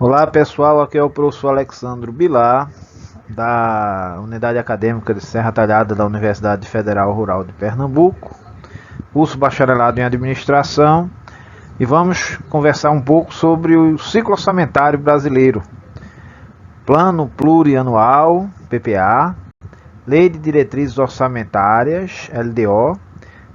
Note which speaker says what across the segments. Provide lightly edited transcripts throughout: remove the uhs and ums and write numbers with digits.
Speaker 1: Olá pessoal, aqui é o professor Alexandro Bilar, da Unidade Acadêmica de Serra Talhada da Universidade Federal Rural de Pernambuco, curso bacharelado em Administração, e vamos conversar um pouco sobre o ciclo orçamentário brasileiro, Plano Plurianual, PPA, Lei de Diretrizes Orçamentárias, LDO,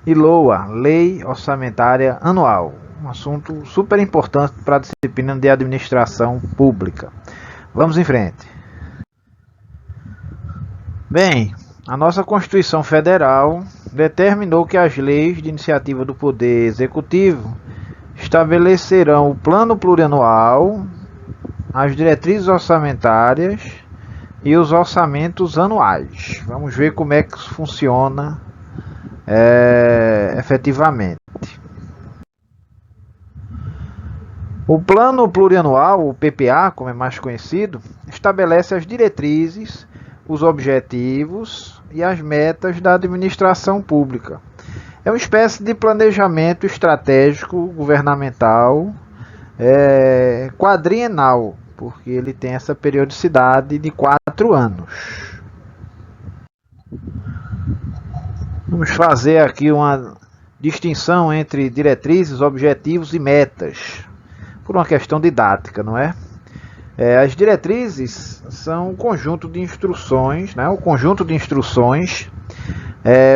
Speaker 1: e LOA, Lei Orçamentária Anual. Um assunto super importante para a disciplina de administração pública. Vamos em frente. Bem, a nossa Constituição Federal determinou que as leis de iniciativa do Poder Executivo estabelecerão o plano plurianual, as diretrizes orçamentárias e os orçamentos anuais. Vamos ver como é que isso funciona efetivamente. O Plano Plurianual, o PPA, como é mais conhecido, estabelece as diretrizes, os objetivos e as metas da administração pública. É uma espécie de planejamento estratégico governamental quadrienal, porque ele tem essa periodicidade de 4 anos. Vamos fazer aqui uma distinção entre diretrizes, objetivos e metas, por uma questão didática, não é? As diretrizes são um conjunto de instruções, né?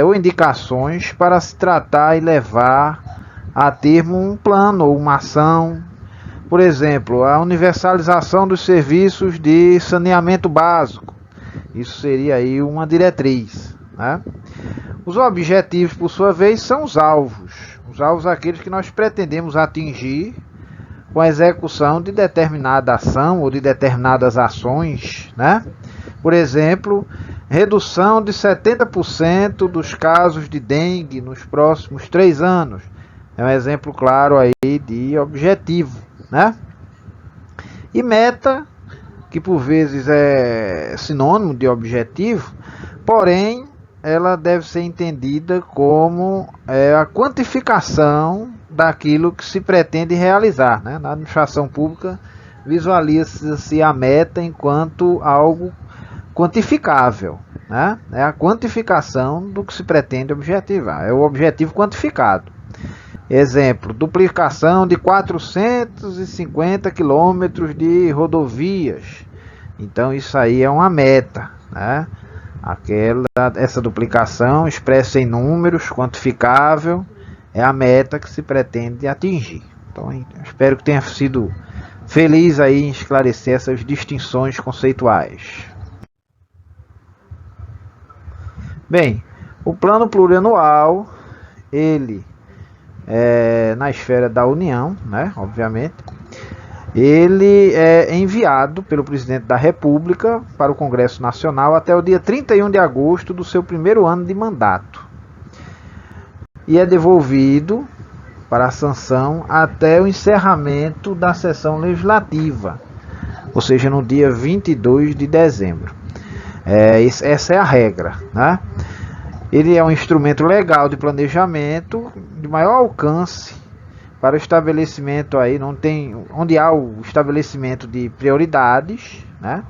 Speaker 1: Ou indicações para se tratar e levar a termo um plano ou uma ação. Por exemplo, a universalização dos serviços de saneamento básico. Isso seria aí uma diretriz, né? Os objetivos, por sua vez, são os alvos. Os alvos aqueles que nós pretendemos atingir com a execução de determinada ação ou de determinadas ações, né? Por exemplo, redução de 70% dos casos de dengue nos próximos 3 anos. É um exemplo claro aí de objetivo, né? E meta, que por vezes é sinônimo de objetivo, porém ela deve ser entendida como a quantificação daquilo que se pretende realizar, né? Na administração pública, visualiza-se a meta enquanto algo quantificável, né? É a quantificação do que se pretende objetivar, é o objetivo quantificado. Exemplo, duplicação de 450 quilômetros de rodovias. Então isso aí é uma meta, né? Essa duplicação expressa em números, quantificável, é a meta que se pretende atingir. Então, espero que tenha sido feliz aí em esclarecer essas distinções conceituais. Bem, o plano plurianual, ele é na esfera da União, né, obviamente. Ele é enviado pelo presidente da República para o Congresso Nacional até o dia 31 de agosto do seu primeiro ano de mandato. E é devolvido para a sanção até o encerramento da sessão legislativa, ou seja, no dia 22 de dezembro. Essa é a regra, né? Ele é um instrumento legal de planejamento de maior alcance para o estabelecimento aí, onde há o estabelecimento de prioridades, né?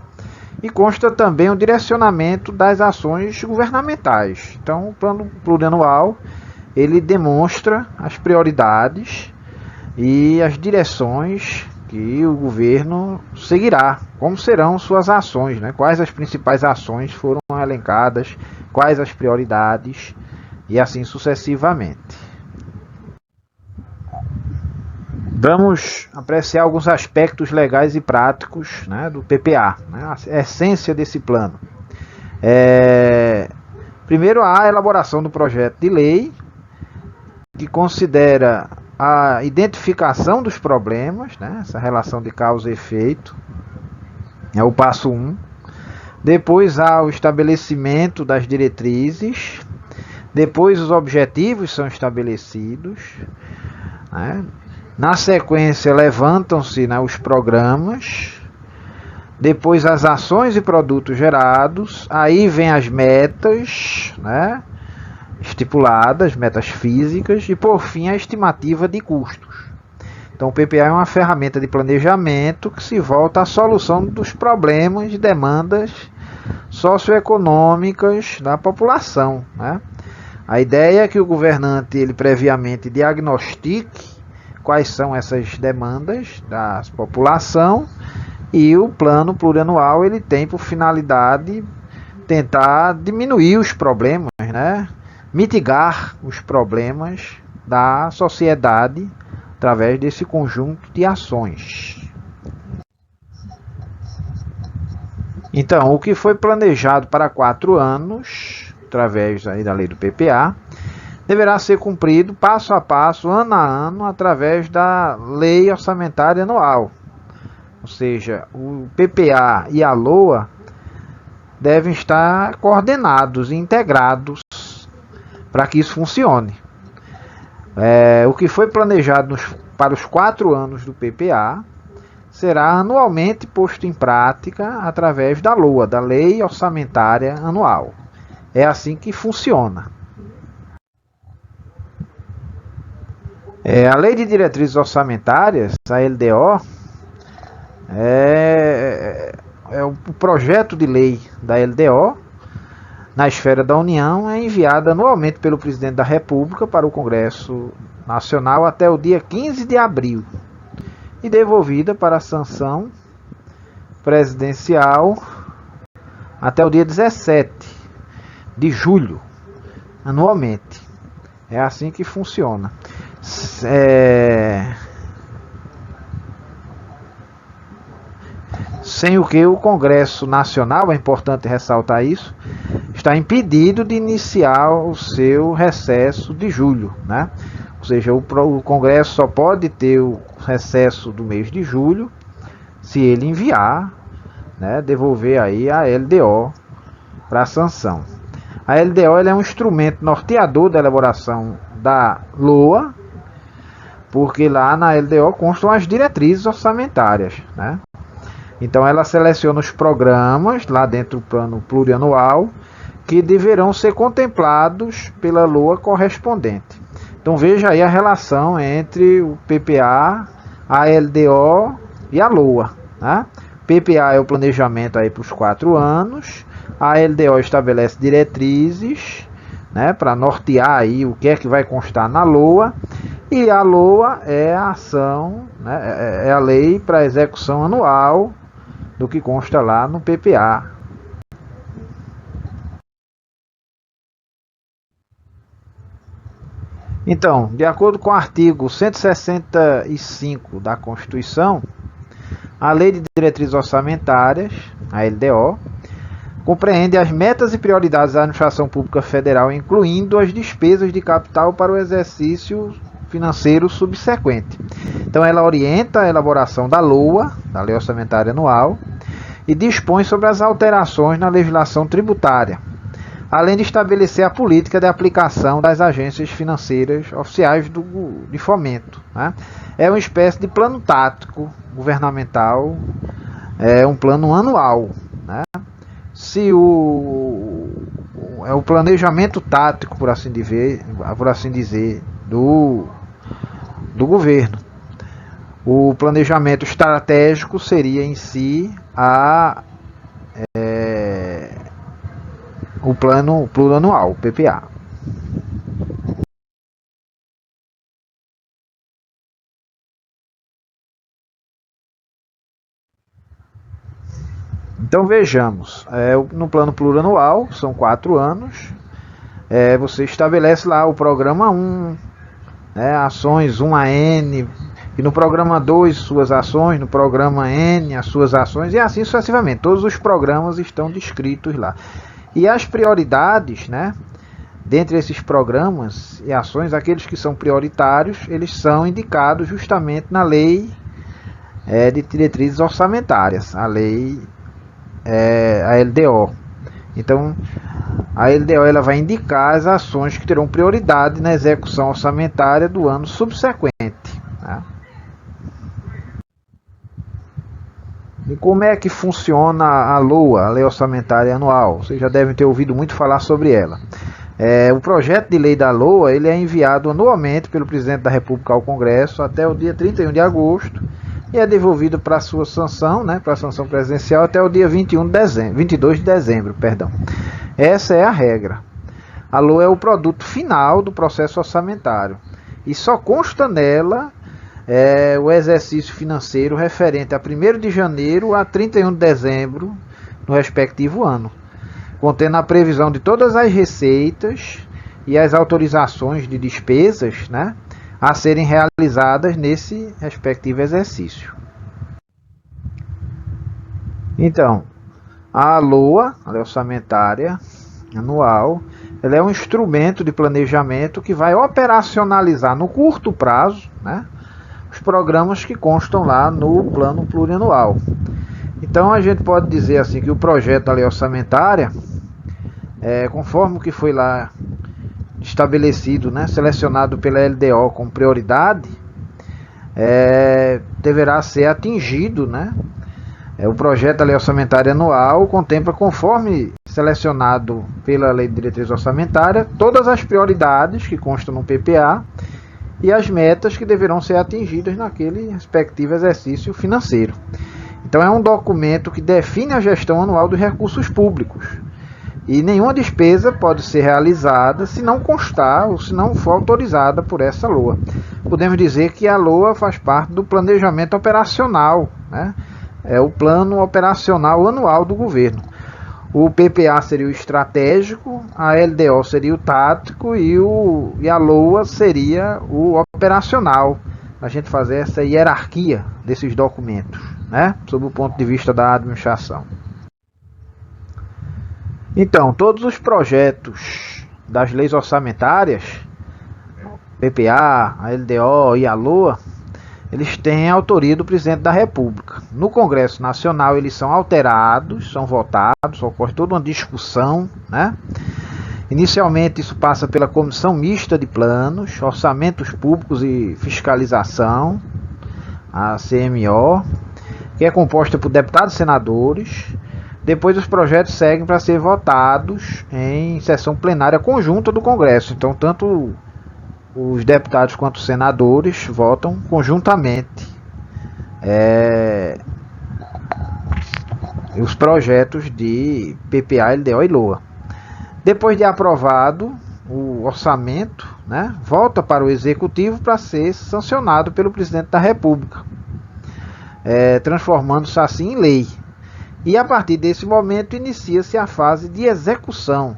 Speaker 1: E consta também o direcionamento das ações governamentais. Então, o plano plurianual, ele demonstra as prioridades e as direções que o governo seguirá, como serão suas ações, né? Quais as principais ações foram elencadas, quais as prioridades e assim sucessivamente. Vamos apreciar alguns aspectos legais e práticos, né, do PPA, né, a essência desse plano. Primeiro, a elaboração do projeto de lei, que considera a identificação dos problemas, né, essa relação de causa e efeito, é o passo 1. Depois há o estabelecimento das diretrizes, depois os objetivos são estabelecidos, né? Na sequência, levantam-se, né, os programas, depois as ações e produtos gerados, aí vem as metas, né, estipuladas, metas físicas, e por fim a estimativa de custos. Então o PPA é uma ferramenta de planejamento que se volta à solução dos problemas e demandas socioeconômicas da população, né? A ideia é que o governante ele previamente diagnostique quais são essas demandas da população, e o plano plurianual ele tem por finalidade tentar diminuir os problemas, né? Mitigar os problemas da sociedade através desse conjunto de ações. Então, o que foi planejado para 4 anos, através aí da lei do PPA, deverá ser cumprido passo a passo, ano a ano, através da lei orçamentária anual. Ou seja, o PPA e a LOA devem estar coordenados e integrados para que isso funcione. O que foi planejado para os 4 anos do PPA será anualmente posto em prática através da LOA, da Lei Orçamentária Anual. É assim que funciona. A Lei de Diretrizes Orçamentárias, a LDO, é o projeto de lei da LDO na esfera da União, é enviada anualmente pelo Presidente da República para o Congresso Nacional até o dia 15 de abril e devolvida para a sanção presidencial até o dia 17 de julho, anualmente. É assim que funciona. Sem o que o Congresso Nacional, é importante ressaltar isso, está impedido de iniciar o seu recesso de julho, né? Ou seja, o Congresso só pode ter o recesso do mês de julho se ele enviar, né, devolver aí a LDO para sanção. A LDO ela é um instrumento norteador da elaboração da LOA, porque lá na LDO constam as diretrizes orçamentárias, né? Então ela seleciona os programas lá dentro do plano plurianual que deverão ser contemplados pela LOA correspondente. Então veja aí a relação entre o PPA, a LDO e a LOA, né? PPA é o planejamento aí para os 4 anos, a LDO estabelece diretrizes, né, para nortear aí o que é que vai constar na LOA, e a LOA é a ação, né, é a lei para execução anual do que consta lá no PPA. Então, de acordo com o artigo 165 da Constituição, a Lei de Diretrizes Orçamentárias, a LDO, compreende as metas e prioridades da administração pública federal, incluindo as despesas de capital para o exercício financeiro subsequente. Então ela orienta a elaboração da LOA, da Lei Orçamentária Anual, e dispõe sobre as alterações na legislação tributária, além de estabelecer a política de aplicação das agências financeiras oficiais de fomento, né? É uma espécie de plano tático governamental, é um plano anual, né? Se é o planejamento tático, por assim dizer, do governo. O planejamento estratégico seria em si o plano plurianual, o PPA. Então vejamos, no plano plurianual, são 4 anos, você estabelece lá o programa 1, ações 1 a N, e no programa 2 suas ações, no programa N as suas ações, e assim sucessivamente. Todos os programas estão descritos lá. E as prioridades, né, dentre esses programas e ações, aqueles que são prioritários, eles são indicados justamente na lei de diretrizes orçamentárias, a lei, a LDO. Então, a LDO ela vai indicar as ações que terão prioridade na execução orçamentária do ano subsequente, né? E como é que funciona a LOA, a Lei Orçamentária Anual? Vocês já devem ter ouvido muito falar sobre ela. O projeto de lei da LOA ele é enviado anualmente pelo Presidente da República ao Congresso até o dia 31 de agosto e é devolvido para sua sanção, né, para a sanção presidencial até o dia 22 de dezembro. Essa é a regra. A LOA é o produto final do processo orçamentário e só consta nela o exercício financeiro referente a 1º de janeiro a 31 de dezembro no respectivo ano, contendo a previsão de todas as receitas e as autorizações de despesas, né, a serem realizadas nesse respectivo exercício. Então, a LOA, a Lei Orçamentária Anual, ela é um instrumento de planejamento que vai operacionalizar no curto prazo, né, os programas que constam lá no Plano Plurianual. Então a gente pode dizer assim que o projeto da Lei Orçamentária, conforme o que foi lá estabelecido, né, selecionado pela LDO como prioridade, deverá ser atingido, né? O projeto da Lei Orçamentária Anual contempla, conforme selecionado pela Lei de Diretriz Orçamentária, todas as prioridades que constam no PPA e as metas que deverão ser atingidas naquele respectivo exercício financeiro. Então é um documento que define a gestão anual dos recursos públicos. E nenhuma despesa pode ser realizada se não constar ou se não for autorizada por essa LOA. Podemos dizer que a LOA faz parte do planejamento operacional, né? É o plano operacional anual do governo. O PPA seria o estratégico, a LDO seria o tático e a LOA seria o operacional. A gente fazer essa hierarquia desses documentos, né? Sob o ponto de vista da administração. Então, todos os projetos das leis orçamentárias, PPA, a LDO e a LOA, eles têm a autoria do Presidente da República. No Congresso Nacional eles são alterados, são votados, ocorre toda uma discussão, né? Inicialmente isso passa pela Comissão Mista de Planos, Orçamentos Públicos e Fiscalização, a CMO, que é composta por deputados e senadores. Depois os projetos seguem para ser votados em sessão plenária conjunta do Congresso. Então, tanto os deputados quanto os senadores votam conjuntamente os projetos de PPA, LDO e LOA. Depois de aprovado o orçamento, né, volta para o Executivo para ser sancionado pelo Presidente da República, transformando-se assim em lei. E a partir desse momento inicia-se a fase de execução.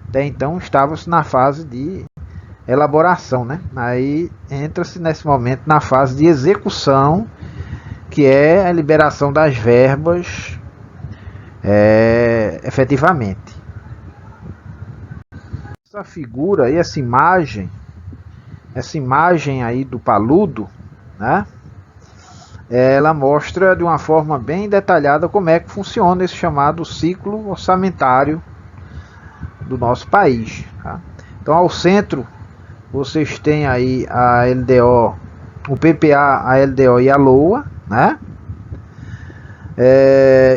Speaker 1: Até então estava-se na fase de elaboração, né? Aí entra-se nesse momento na fase de execução, que é a liberação das verbas efetivamente. Essa figura e essa imagem aí do paludo, né? Ela mostra de uma forma bem detalhada como é que funciona esse chamado ciclo orçamentário do nosso país, tá? Então, ao centro vocês têm aí a LDO, o PPA, a LDO e a LOA, né?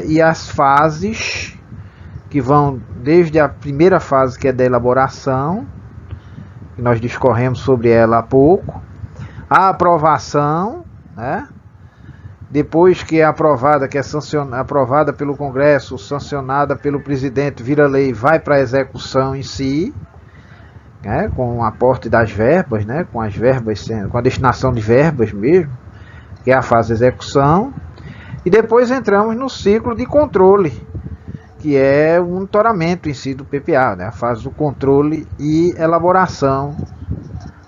Speaker 1: E as fases que vão desde a primeira fase, que é da elaboração, que nós discorremos sobre ela há pouco, a aprovação, né? Depois que é aprovada, que é aprovada pelo Congresso, sancionada pelo presidente, vira lei, vai para a execução em si, né, com o aporte das verbas, né, com as verbas com a destinação de verbas mesmo, que é a fase de execução. E depois entramos no ciclo de controle, que é o monitoramento em si do PPA, né, a fase do controle e elaboração,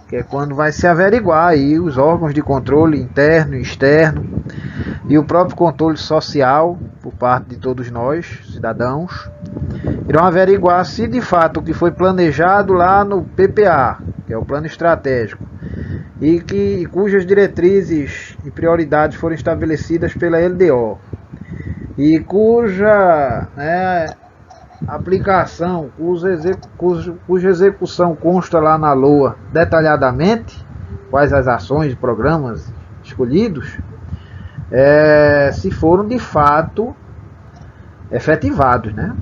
Speaker 1: que é quando vai se averiguar aí os órgãos de controle interno e externo e o próprio controle social por parte de todos nós, cidadãos, irão averiguar se de fato o que foi planejado lá no PPA, que é o plano estratégico, e cujas diretrizes e prioridades foram estabelecidas pela LDO, e cuja aplicação, cuja execução consta lá na LOA detalhadamente, quais as ações e programas escolhidos, se foram de fato efetivados, né?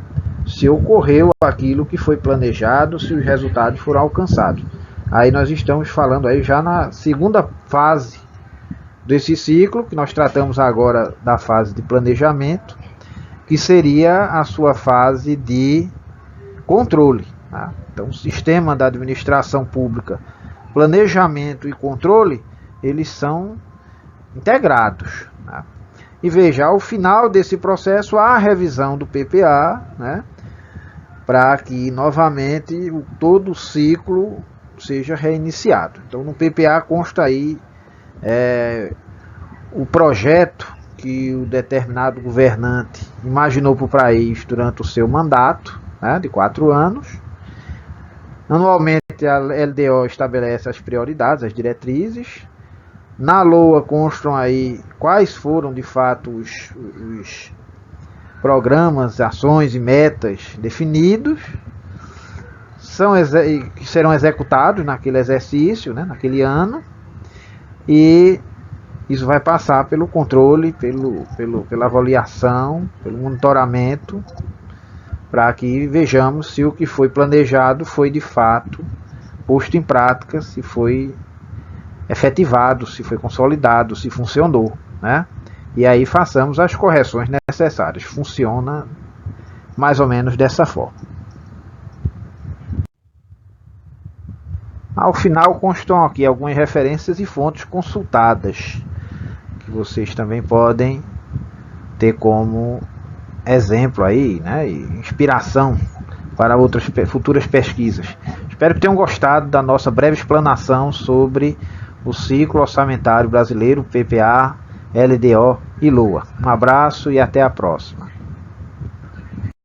Speaker 1: se ocorreu aquilo que foi planejado, se os resultados foram alcançados. Aí nós estamos falando aí já na segunda fase desse ciclo, que nós tratamos agora da fase de planejamento, que seria a sua fase de controle. Tá? Então, o sistema da administração pública, planejamento e controle, eles são integrados. Tá? E veja, ao final desse processo, há a revisão do PPA, né, para que novamente todo o ciclo seja reiniciado. Então, no PPA consta aí o projeto que o determinado governante imaginou para o país durante o seu mandato, né, de 4 anos. Anualmente a LDO estabelece as prioridades, as diretrizes. Na LOA constam aí quais foram de fato os programas, ações e metas definidos, que serão executados naquele exercício, né, naquele ano, e isso vai passar pelo controle, pela avaliação, pelo monitoramento, para que vejamos se o que foi planejado foi de fato posto em prática, se foi efetivado, se foi consolidado, se funcionou, né? E aí façamos as correções necessárias. Funciona mais ou menos dessa forma. Ao final constam aqui algumas referências e fontes consultadas, que vocês também podem ter como exemplo aí, né, e inspiração para outras futuras pesquisas. Espero que tenham gostado da nossa breve explanação sobre o ciclo orçamentário brasileiro, PPA, LDO e LOA. Um abraço e até a próxima.